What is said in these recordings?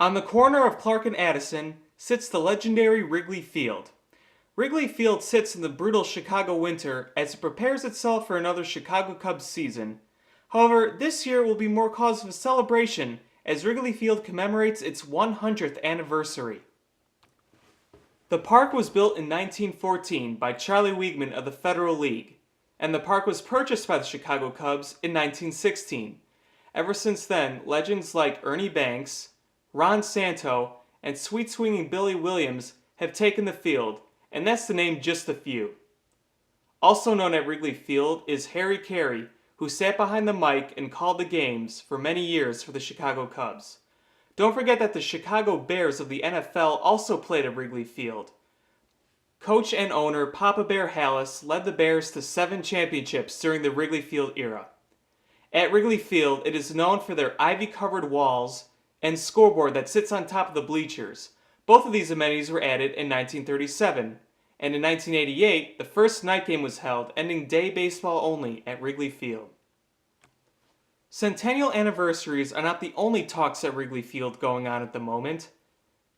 On the corner of Clark and Addison sits the legendary Wrigley Field. Wrigley Field sits in the brutal Chicago winter as it prepares itself for another Chicago Cubs season. However, this year will be more cause of celebration as Wrigley Field commemorates its 100th anniversary. The park was built in 1914 by Charlie Weigman of the Federal League, and the park was purchased by the Chicago Cubs in 1916. Ever since then, legends like Ernie Banks, Ron Santo, and sweet-swinging Billy Williams have taken the field, and that's to name just a few. Also known at Wrigley Field is Harry Carey, who sat behind the mic and called the games for many years for the Chicago Cubs. Don't forget that the Chicago Bears of the NFL also played at Wrigley Field. Coach and owner Papa Bear Hallis led the Bears to 7 championships during the Wrigley Field era. At Wrigley Field, it is known for their ivy-covered walls and scoreboard that sits on top of the bleachers. Both of these amenities were added in 1937, and in 1988, the first night game was held, ending day baseball only at Wrigley Field. Centennial anniversaries are not the only talks at Wrigley Field going on at the moment.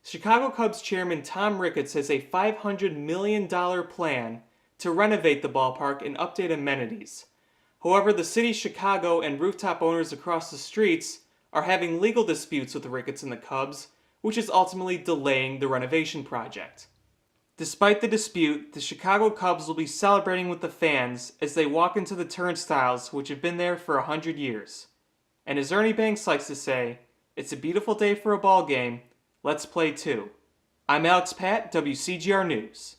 Chicago Cubs chairman Tom Ricketts has a $500 million plan to renovate the ballpark and update amenities. However, the city of Chicago and rooftop owners across the streets are having legal disputes with Ricketts and the Cubs, which is ultimately delaying the renovation project. Despite the dispute, the Chicago Cubs will be celebrating with the fans as they walk into the turnstiles which have been there for 100 years. And as Ernie Banks likes to say, it's a beautiful day for a ball game. Let's play too. I'm Alex Pat, WCGR News.